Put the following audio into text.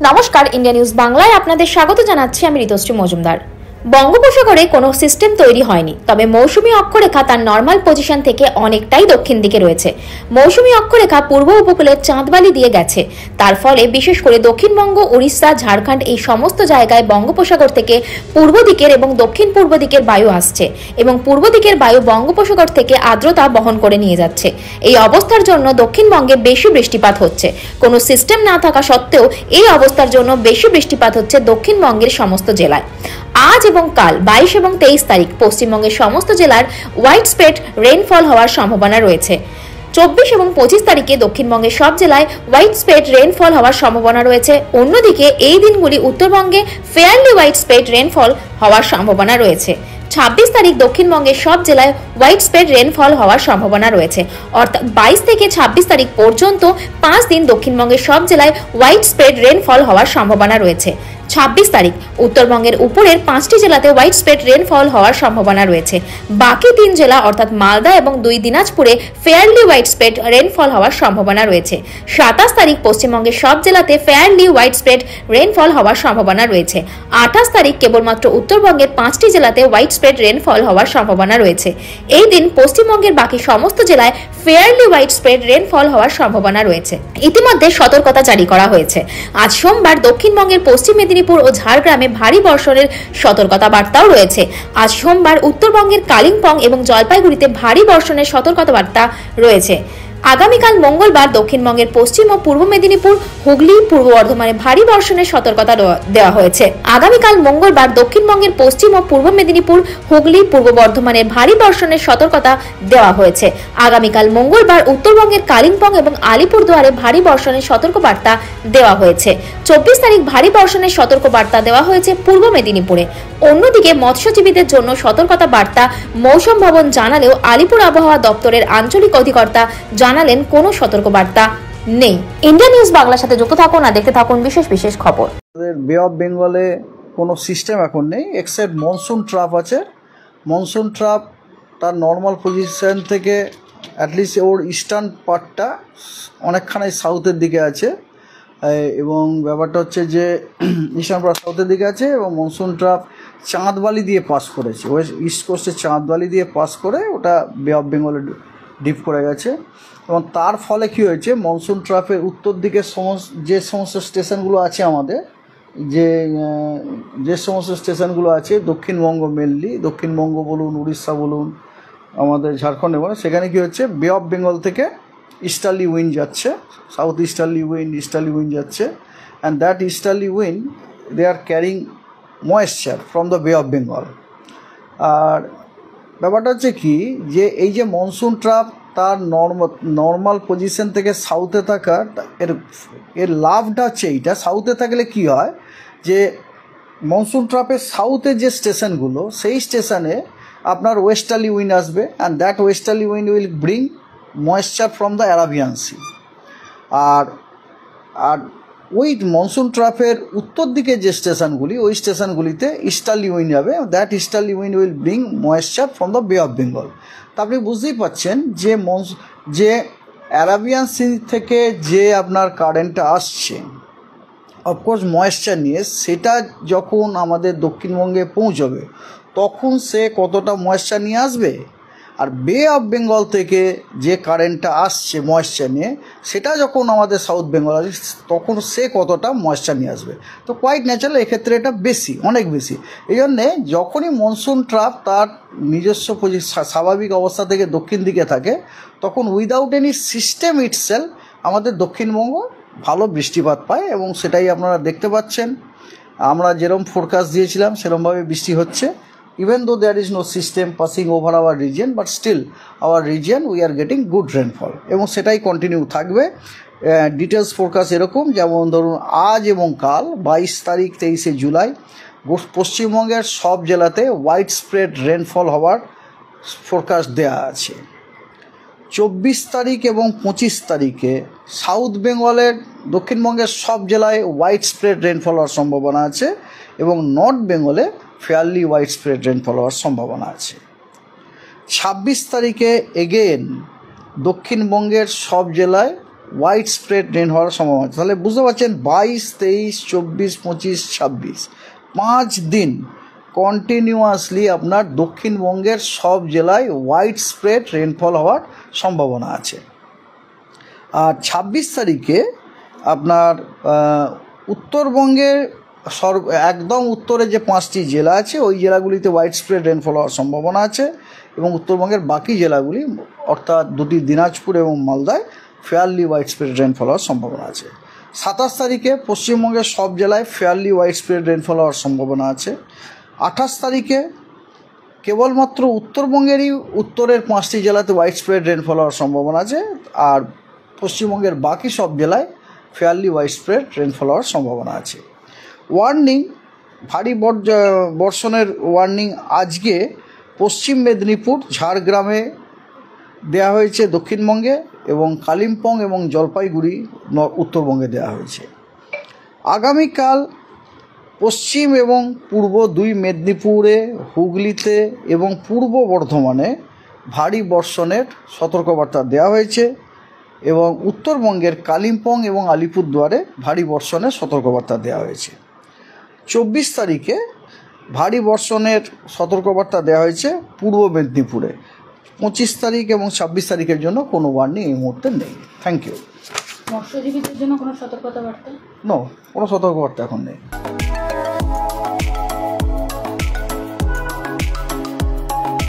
নমস্কার, India news বাংলায় আপনাদের স্বাগত জানাচ্ছি। আমি ঋতুশ্রী মজুমদার। বঙ্গোপসাগরে কোনো সিস্টেম তৈরি হয়নি, তবে মৌসুমী অক্ষরেখা তার নর্মাল পজিশন থেকে অনেকটাই দক্ষিণ দিকে রয়েছে। মৌসুমী অক্ষরেখা পূর্ব উপকূলের চাঁদবালি দিয়ে গেছে। তার ফলে বিশেষ করে দক্ষিণবঙ্গ, উড়িষ্যা, ঝাড়খণ্ড এই সমস্ত জায়গায় বঙ্গোপসাগর থেকে পূর্ব দিকের এবং দক্ষিণ পূর্ব দিকের বায়ু আসছে এবং পূর্ব দিকের বায়ু বঙ্গোপসাগর থেকে আর্দ্রতা বহন করে নিয়ে যাচ্ছে। এই অবস্থার জন্য দক্ষিণবঙ্গে বেশি বৃষ্টিপাত হচ্ছে। কোনো সিস্টেম না থাকা সত্ত্বেও এই অবস্থার জন্য বেশি বৃষ্টিপাত হচ্ছে দক্ষিণবঙ্গের সমস্ত জেলায়। আজ এবং কাল 22 এবং 23 তারিখ পশ্চিমবঙ্গের সমস্ত জেলার হোয়াইট স্প্রেড রেইনফল হওয়ার সম্ভাবনা রয়েছে। 24 এবং 25 তারিখে দক্ষিণবঙ্গের সব জেলায় হোয়াইট স্প্রেড রেইনফল হওয়ার সম্ভাবনা রয়েছে। অন্যদিকে এই দিনগুলি উত্তরবঙ্গে ফেয়ারলি হোয়াইট স্প্রেড রেইনফল হওয়ার সম্ভাবনা রয়েছে। 26 তারিখ দক্ষিণবঙ্গের সব জেলায় হোয়াইট স্প্রেড রেইনফল হওয়ার সম্ভাবনা রয়েছে। অর্থাৎ 22 থেকে 26 তারিখ পর্যন্ত 5 দিন দক্ষিণবঙ্গের সব জেলায় হোয়াইট স্প্রেড রেইনফল হওয়ার সম্ভাবনা রয়েছে। 26 তারিখ উত্তরবঙ্গের উপরের 5টি জেলাতে হোয়াইট স্প্রেড রেইনফল হওয়ার সম্ভাবনা রয়েছে। বাকি 3 জেলা অর্থাৎ মালদা এবং 2 দিনাজপুরে ফেয়ারলি হোয়াইট স্প্রেড রেইনফল হওয়ার সম্ভাবনা রয়েছে। 27 তারিখ পশ্চিমবঙ্গের সব জেলাতে ফেয়ারলি হোয়াইট স্প্রেড রেইনফল হওয়ার সম্ভাবনা রয়েছে। 28 তারিখ কেবলমাত্র উত্তরবঙ্গের 5টি জেলাতে হোয়াইট স্প্রেড রেইনফল হওয়ার সম্ভাবনা রয়েছে। এই দিন পশ্চিমবঙ্গের বাকি সমস্ত জেলায় ফেয়ারলি হোয়াইট স্প্রেড রেইনফল হওয়ার সম্ভাবনা রয়েছে। ইতিমধ্যে সতর্কতা জারি করা হয়েছে। আজ সোমবার দক্ষিণবঙ্গের পশ্চিম মেদিনীপুর ও ঝাড়গ্রামে ভারী বর্ষণের সতর্কতা বার্তাও রয়েছে। আজ সোমবার উত্তরবঙ্গের কালিম্পং এবং জলপাইগুড়িতে ভারী বর্ষণের সতর্কতা বার্তা রয়েছে। আগামীকাল মঙ্গলবার দক্ষিণবঙ্গের পশ্চিম ও পূর্ব মেদিনীপুর, হুগলি, পূর্ব বর্ধমানে ভারী বর্ষণের সতর্কতা দেওয়া হয়েছে। আগামীকাল মঙ্গলবার দক্ষিণবঙ্গের পশ্চিম ও পূর্ব মেদিনীপুর, হুগলি, পূর্ব বর্ধমানে ভারী বর্ষণের সতর্কতা দেওয়া হয়েছে। আগামীকাল মঙ্গলবার উত্তরবঙ্গের কালিম্পং এবং আলিপুরদুয়ারে ভারী বর্ষণের সতর্কবার্তা দেওয়া হয়েছে। 24 তারিখ ভারী বর্ষণের সতর্কবার্তা দেওয়া হয়েছে পূর্ব মেদিনীপুরে। অন্যদিকে মৎস্যজীবীদের জন্য সতর্কতা বার্তা মৌসুম ভবন জানালেও আলিপুর আবহাওয়া দপ্তরের আঞ্চলিক অধিকর্তা জানালেন কোনো সতর্কবার্তা নেই। ইন্ডিয়া নিউজ বাংলার সাথে যুক্ত থাকুন আর দেখতে থাকুন বিশেষ বিশেষ খবর। বে অফ বেঙ্গলে কোনো সিস্টেম এখন নেই, এক্সেপ্ট মনসুন ট্রাপ আছে। মনসুন ট্রাপ তার নর্মাল পজিশন থেকে অ্যাটলিস্ট ওর ইস্টার্ন পার্টটা অনেকখানি সাউথের দিকে আছে এবং ব্যাপারটা হচ্ছে যে ইস্টার্ন পার্ট সাউথের দিকে আছে এবং মনসুন ট্রাপ চাঁদবালি দিয়ে পাস করেছে, ওয়েস্ট ইস্ট কোস্টে চাঁদবালি দিয়ে পাস করে ওটা বে অফ বেঙ্গলে ডিপ করে গেছে এবং তার ফলে কী হয়েছে, মনসুন ট্রাফের উত্তর দিকে যে সমস্ত স্টেশনগুলো আছে আমাদের, যে সমস্ত স্টেশনগুলো আছে দক্ষিণবঙ্গ, মেনলি দক্ষিণবঙ্গ বলুন, উড়িষ্যা বলুন, আমাদের ঝাড়খণ্ডে বলুন, সেখানে কী হচ্ছে, বে অফ বেঙ্গল থেকে ইস্টার্লি উইন্ড যাচ্ছে, সাউথ ইস্টার্লি উইন্ড যাচ্ছে, and that easterly wind they are carrying moisture from the Bay of Bengal. আর ব্যাপারটা হচ্ছে কি, যে এই যে মনসুন ট্রাপ তার নর্মাল পজিশন থেকে সাউথে থাকা এর লাভটা হচ্ছে এইটা, সাউথে থাকলে কি হয় যে মনসুন ট্রাপের সাউথে যে স্টেশনগুলো, সেই স্টেশনে আপনার ওয়েস্টার্লি উইন্ড আসবে and that westerly wind will bring moisture from the Arabian Sea. আর ওই মনসুন ট্রাফের উত্তর দিকে যে স্টেশনগুলি, ওই স্টেশনগুলিতে ইস্টার্লি উইন্ড যাবে, that easterly wind will bring moisture from the Bay of Bengal. তা আপনি বুঝতেই পাচ্ছেন যে অ্যারাবিয়ান সি থেকে যে আপনার কারেন্টটা আসছে অফকোর্স ময়েশ্চার নিয়ে, সেটা যখন আমাদের দক্ষিণবঙ্গে পৌঁছবে তখন সে কতটা ময়েশ্চার নিয়ে আসবে, আর বে অফ বেঙ্গল থেকে যে কারেন্টটা আসছে ময়েশ্চার নিয়ে, সেটা যখন আমাদের সাউথ বেঙ্গল আসবে তখন সে কতটা ময়েশ্চার নিয়ে আসবে। তো কোয়াইট ন্যাচারাল এক্ষেত্রে এটা বেশি, অনেক বেশি। এই জন্যে যখনই মনসুন ট্রাপ তার নিজস্ব স্বাভাবিক অবস্থা থেকে দক্ষিণ দিকে থাকে, তখন উইদাউট এনি সিস্টেম ইটসেলফ আমাদের দক্ষিণবঙ্গ ভালো বৃষ্টিপাত পায় এবং সেটাই আপনারা দেখতে পাচ্ছেন। আমরা যেরকম ফোরকাস্ট দিয়েছিলাম সেরকমভাবে বৃষ্টি হচ্ছে। Even though there is no system passing over our region, but still our region we are getting good rainfall এবং সেটাই কন্টিনিউ থাকবে। ডিটেলস ফোরকাস্ট এরকম, যেমন ধরুন আজ এবং কাল 22 তারিখ 23শে জুলাই পশ্চিমবঙ্গের সব জেলাতে হোয়াইট স্প্রেড রেনফল হওয়ার ফোরকাস্ট দেওয়া আছে। 24 তারিখ এবং 25 তারিখে সাউথ বেঙ্গলের দক্ষিণবঙ্গের সব জেলায় হোয়াইট স্প্রেড রেনফল হওয়ার সম্ভাবনা আছে এবং নর্থ বেঙ্গলে ফেয়ারলি হোয়াইট স্প্রেড রেনফল হওয়ার সম্ভাবনা আছে। 26 তারিখে এগেন দক্ষিণবঙ্গের সব জেলায় হোয়াইট স্প্রেড রেন হওয়ার সম্ভাবনা আছে। তাহলে বুঝতে পারছেন 22, 23, 24, 25, 26 5 দিন কন্টিনিউয়াসলি আপনার দক্ষিণবঙ্গের সব জেলায় হোয়াইট স্প্রেড রেনফল হওয়ার সম্ভাবনা আছে। আর 26 তারিখে আপনার উত্তরবঙ্গের একদম উত্তরে যে 5টি জেলা আছে ওই জেলাগুলিতে হোয়াইট স্প্রেড রেনফল হওয়ার সম্ভাবনা আছে এবং উত্তরবঙ্গের বাকি জেলাগুলি অর্থাৎ দুটি দিনাজপুর এবং মালদায় ফেয়ারলি হোয়াইট স্প্রেড রেনফল হওয়ার সম্ভাবনা আছে। 27 তারিখে পশ্চিমবঙ্গের সব জেলায় ফেয়ারলি হোয়াইট স্প্রেড রেনফল হওয়ার সম্ভাবনা আছে। 28 তারিখে কেবলমাত্র উত্তরবঙ্গেরই উত্তরের 5টি জেলাতে হোয়াইট স্প্রেড রেনফল হওয়ার সম্ভাবনা আছে আর পশ্চিমবঙ্গের বাকি সব জেলায় ফেয়ারলি হোয়াইট স্প্রেড রেনফল হওয়ার সম্ভাবনা আছে। ওয়ার্নিং, ভারী বর্ষণের ওয়ার্নিং আজকে পশ্চিম মেদিনীপুর, ঝাড়গ্রামে দেওয়া হয়েছে দক্ষিণবঙ্গে এবং কালিম্পং এবং জলপাইগুড়ি উত্তরবঙ্গে দেওয়া হয়েছে। আগামীকাল পশ্চিম এবং পূর্ব দুই মেদিনীপুরে, হুগলিতে এবং পূর্ব বর্ধমানে ভারী বর্ষণের সতর্কবার্তা দেওয়া হয়েছে এবং উত্তরবঙ্গের কালিম্পং এবং আলিপুরদুয়ারে ভারী বর্ষণের সতর্কবার্তা দেওয়া হয়েছে। 24 তারিখে ভারী বর্ষণের সতর্কবার্তা দেওয়া হয়েছে পূর্ব মেদিনীপুরে। 25 তারিখ এবং 26 তারিখের জন্য কোনো ওয়ার্নিং এই মুহূর্তে নেই। Thank you. মৎস্যজীবীদের জন্য কোনো সতর্কতা বার্তা? কোনো সতর্কবার্তা এখন নেই।